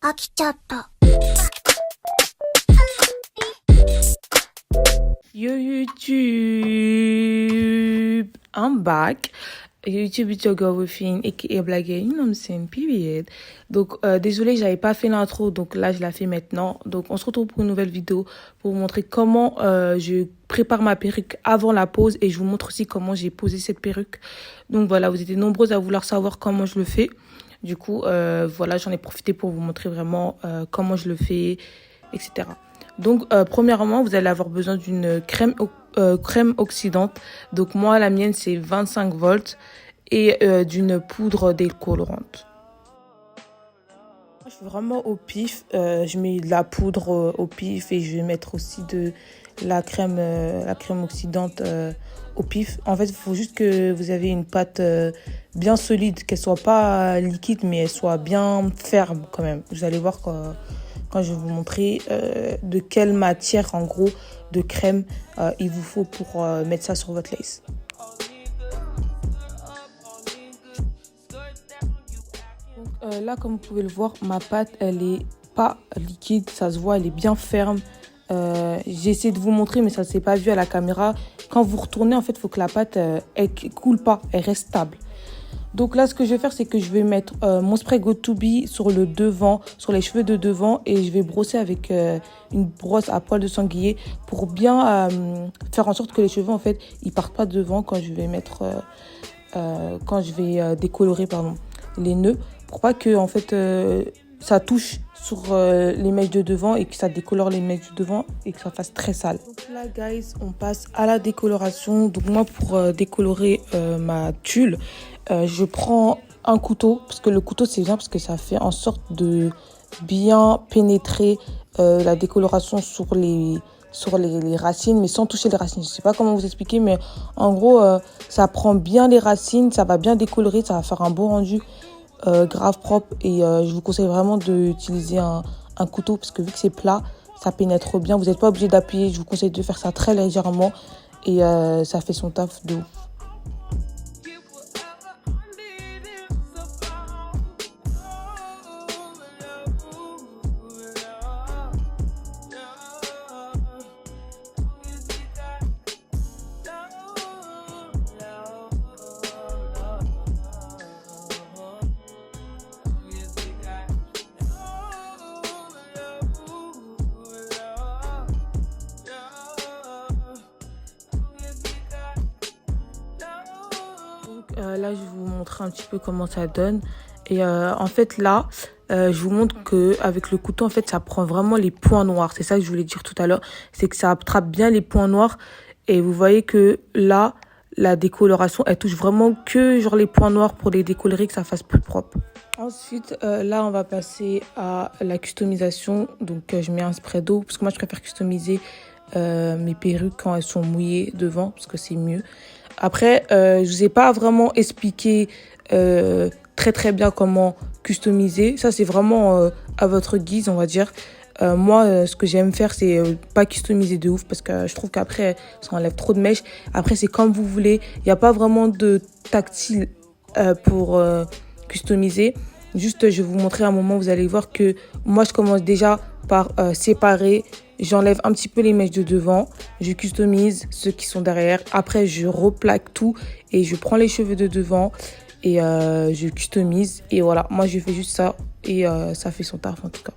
飽きちゃった。Yo YouTube, I'm back. YouTube, it's your girl Wifin, aka Blaguer, you know what I'm saying, period. Donc, désolé, j'avais pas fait l'intro, donc là, je la fais maintenant. Donc, on se retrouve pour une nouvelle vidéo pour vous montrer comment je prépare ma perruque avant la pose et je vous montre aussi comment j'ai posé cette perruque. Donc, voilà, vous étiez nombreuses à vouloir savoir comment je le fais. Du coup, voilà, j'en ai profité pour vous montrer vraiment comment je le fais, etc. Donc, premièrement, vous allez avoir besoin d'une crème oxydante. Donc, moi, la mienne, c'est 25 volts et d'une poudre décolorante. Je suis vraiment au pif. Je mets de la poudre au pif et je vais mettre aussi de la crème oxydante au pif. En fait, il faut juste que vous avez une pâte bien solide, qu'elle soit pas liquide, mais elle soit bien ferme quand même. Vous allez voir quand je vais vous montrer de quelle matière, en gros, de crème il vous faut pour mettre ça sur votre lace. Donc, là, comme vous pouvez le voir, ma pâte, elle est pas liquide, ça se voit, elle est bien ferme. J'ai essayé de vous montrer, mais ça ne s'est pas vu à la caméra. Quand vous retournez, en fait, il faut que la pâte, elle coule pas, elle reste stable. Donc là, ce que je vais faire, c'est que je vais mettre mon spray Got2b sur le devant, sur les cheveux de devant, et je vais brosser avec une brosse à poil de sanglier pour bien faire en sorte que les cheveux, en fait, ils partent pas devant quand je vais mettre, quand je vais décolorer, les nœuds, pour pas que, en fait, ça touche sur les mèches de devant et que ça décolore les mèches de devant et que ça fasse très sale. Donc là, guys, on passe à la décoloration. Donc moi, pour décolorer ma tulle, je prends un couteau, parce que le couteau c'est bien parce que ça fait en sorte de bien pénétrer la décoloration sur les racines, mais sans toucher les racines. Je sais pas comment vous expliquer, mais en gros, ça prend bien les racines, ça va bien décolorer, ça va faire un beau rendu grave propre. Et je vous conseille vraiment d'utiliser un couteau, parce que vu que c'est plat, ça pénètre bien. Vous n'êtes pas obligé d'appuyer, je vous conseille de faire ça très légèrement et ça fait son taf de ouf. Là, je vais vous montrer un petit peu comment ça donne. Et en fait, là, je vous montre qu'avec le couteau, en fait, ça prend vraiment les points noirs. C'est ça que je voulais dire tout à l'heure. C'est que ça attrape bien les points noirs. Et vous voyez que là, la décoloration, elle touche vraiment que genre les points noirs pour les décolorer, que ça fasse plus propre. Ensuite, là, on va passer à la customisation. Donc, je mets un spray d'eau parce que moi, je préfère customiser mes perruques quand elles sont mouillées devant parce que c'est mieux. Après, je vous ai pas vraiment expliqué très bien comment customiser. Ça, c'est vraiment à votre guise, on va dire. Moi, ce que j'aime faire, c'est pas customiser de ouf parce que je trouve qu'après, ça enlève trop de mèches. Après, c'est comme vous voulez. Il n'y a pas vraiment de tactile pour customiser. Juste, je vais vous montrer un moment, vous allez voir que moi, je commence déjà par séparer. J'enlève un petit peu les mèches de devant, je customise ceux qui sont derrière. Après, je replaque tout et je prends les cheveux de devant et je customise. Et voilà, moi, je fais juste ça et ça fait son taf en tout cas.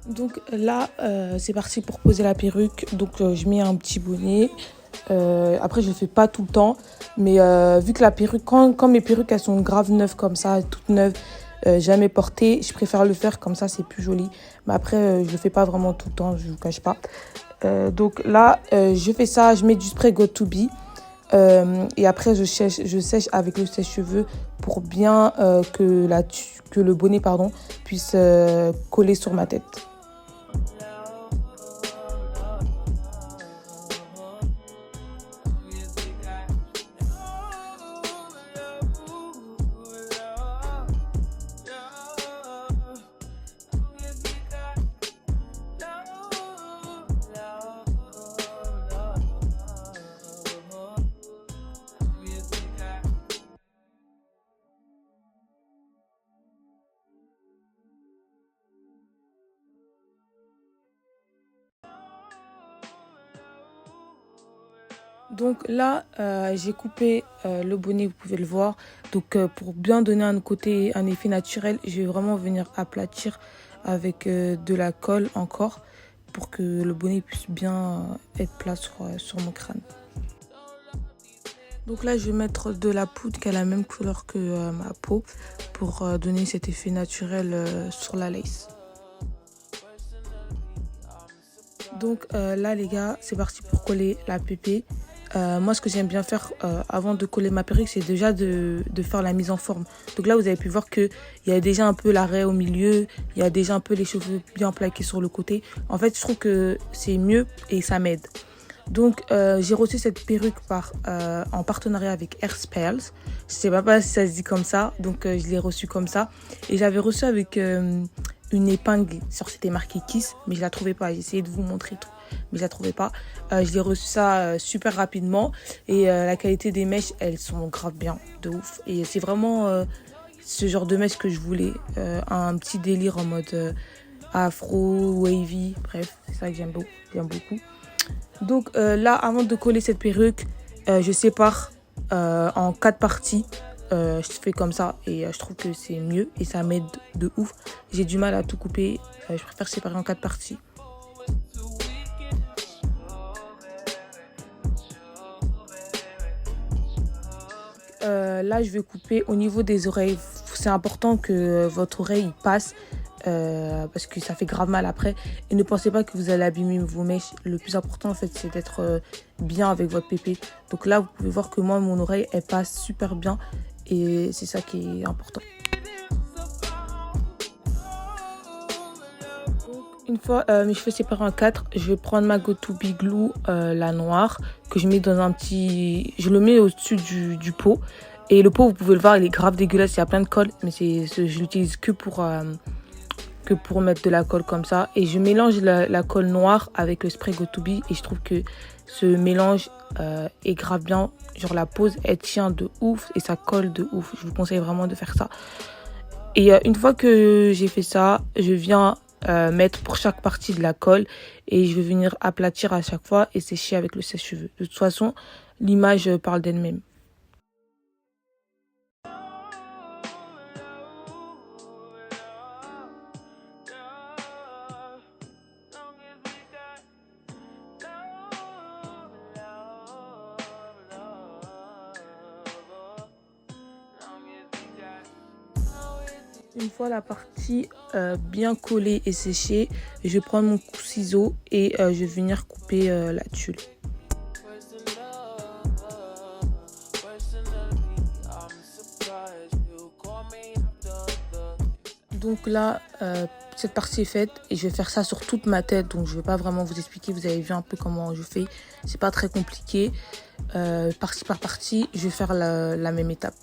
Donc là, c'est parti pour poser la perruque. Donc je mets un petit bonnet. Après, je le fais pas tout le temps. Mais vu que la perruque, quand mes perruques elles sont grave neuves comme ça, toutes neuves, jamais porté. Je préfère le faire comme ça, c'est plus joli. Mais après, je le fais pas vraiment tout le temps, je vous cache pas. Donc là, je fais ça, je mets du spray Got2b. Et après, je sèche avec le sèche-cheveux pour bien que le bonnet puisse coller sur ma tête. Donc là, j'ai coupé le bonnet, vous pouvez le voir. Donc pour bien donner un effet naturel, je vais vraiment venir aplatir avec de la colle encore pour que le bonnet puisse bien être plat sur mon crâne. Donc là, je vais mettre de la poudre qui a la même couleur que ma peau pour donner cet effet naturel sur la lace. Donc là, les gars, c'est parti pour coller la pépé. Moi, ce que j'aime bien faire avant de coller ma perruque, c'est déjà de faire la mise en forme. Donc là, vous avez pu voir qu'il y a déjà un peu l'arrêt au milieu, il y a déjà un peu les cheveux bien plaqués sur le côté. En fait, je trouve que c'est mieux et ça m'aide. Donc, j'ai reçu cette perruque en partenariat avec Hairspells. Je sais pas si ça se dit comme ça, donc je l'ai reçue comme ça. Et j'avais reçu avec une épingle, c'était marqué Kiss, mais je la trouvais pas. J'ai essayé de vous montrer tout, mais je la trouvais pas. Je l'ai reçu ça super rapidement et la qualité des mèches, elles sont grave bien, de ouf. Et c'est vraiment ce genre de mèches que je voulais, un petit délire en mode afro, wavy, bref, c'est ça que j'aime beaucoup. Donc là, avant de coller cette perruque, je sépare en 4 parties. Je fais comme ça et je trouve que c'est mieux et ça m'aide de ouf. J'ai du mal à tout couper, je préfère séparer en 4 parties. Là, je vais couper au niveau des oreilles. C'est important que votre oreille passe parce que ça fait grave mal après. Et ne pensez pas que vous allez abîmer vos mèches. Le plus important, en fait, c'est d'être bien avec votre pépé. Donc là, vous pouvez voir que moi, mon oreille, elle passe super bien. Et c'est ça qui est important. Une fois mes cheveux séparés en 4, je vais prendre ma Got2b Glue, la noire, que je mets dans un petit... Je le mets au-dessus du pot. Et le pot, vous pouvez le voir, il est grave dégueulasse, il y a plein de colle. Mais je l'utilise que pour mettre de la colle comme ça. Et je mélange la colle noire avec le spray Got2b. Et je trouve que ce mélange est grave bien. Genre la pose, elle tient de ouf et ça colle de ouf. Je vous conseille vraiment de faire ça. Et une fois que j'ai fait ça, je viens... mettre pour chaque partie de la colle et je vais venir aplatir à chaque fois et sécher avec le sèche-cheveux. De toute façon, l'image parle d'elle-même. Une fois la partie bien collée et séchée, je vais prendre mon ciseau et je vais venir couper la tulle. Donc là, cette partie est faite et je vais faire ça sur toute ma tête. Donc je ne vais pas vraiment vous expliquer, vous avez vu un peu comment je fais. C'est pas très compliqué. Partie par partie, je vais faire la même étape.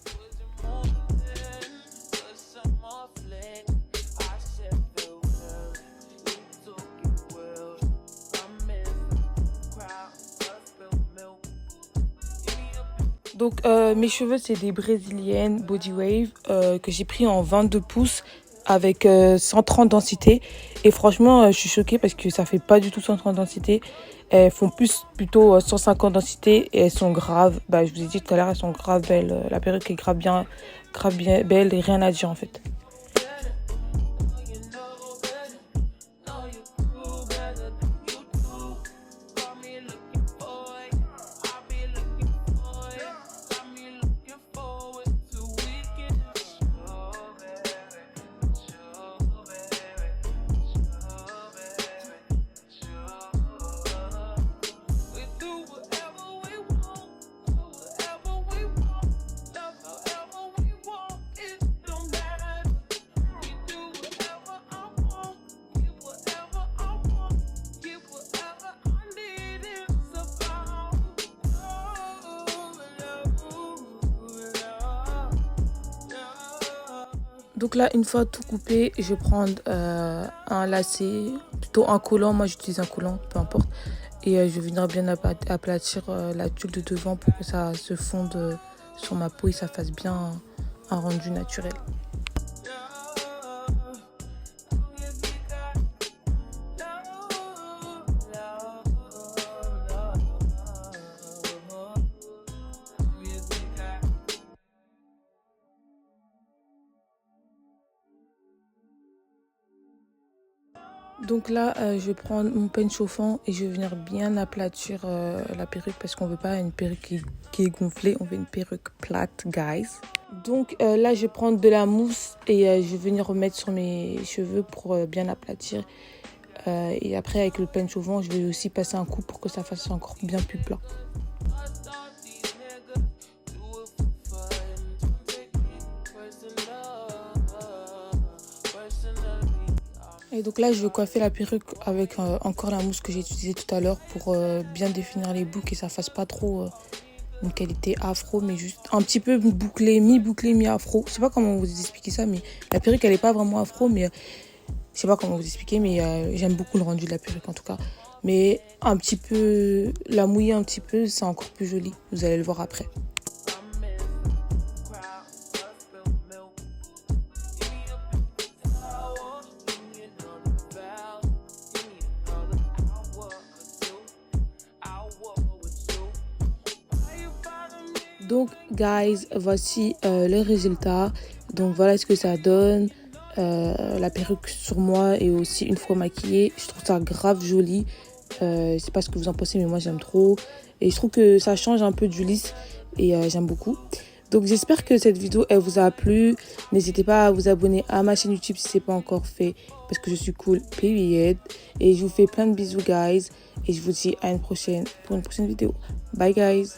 Donc mes cheveux, c'est des brésiliennes Body Wave que j'ai pris en 22 pouces avec 130 densités. Et franchement, je suis choquée parce que ça fait pas du tout 130 densités. Elles font plutôt 150 densités et elles sont graves. Bah, je vous ai dit tout à l'heure, elles sont grave belles. La perruque est grave bien belle et rien à dire en fait. Donc là, une fois tout coupé, je vais prendre un lacet, plutôt un collant. Moi, j'utilise un collant, peu importe. Et je vais venir bien aplatir la tuile de devant pour que ça se fonde sur ma peau et ça fasse bien un rendu naturel. Donc là, je vais prendre mon peigne chauffant et je vais venir bien aplatir la perruque parce qu'on veut pas une perruque qui est gonflée, on veut une perruque plate, guys. Donc là, je vais prendre de la mousse et je vais venir remettre sur mes cheveux pour bien aplatir. Et après, avec le peigne chauffant, je vais aussi passer un coup pour que ça fasse encore bien plus plat. Et donc là, je vais coiffer la perruque avec encore la mousse que j'ai utilisée tout à l'heure pour bien définir les boucles et ça fasse pas trop une qualité afro, mais juste un petit peu bouclé, mi-afro. Je sais pas comment vous expliquer ça, mais la perruque, elle est pas vraiment afro, mais je sais pas comment vous expliquer, mais j'aime beaucoup le rendu de la perruque en tout cas. Mais un petit peu, la mouiller un petit peu, c'est encore plus joli. Vous allez le voir après. Donc, guys, voici le résultat. Donc, voilà ce que ça donne. La perruque sur moi et aussi une fois maquillée. Je trouve ça grave joli. Je sais pas ce que vous en pensez, mais moi, j'aime trop. Et je trouve que ça change un peu du lisse et j'aime beaucoup. Donc, j'espère que cette vidéo, elle vous a plu. N'hésitez pas à vous abonner à ma chaîne YouTube si ce n'est pas encore fait. Parce que je suis cool, period. Et je vous fais plein de bisous, guys. Et je vous dis à une prochaine pour une prochaine vidéo. Bye, guys.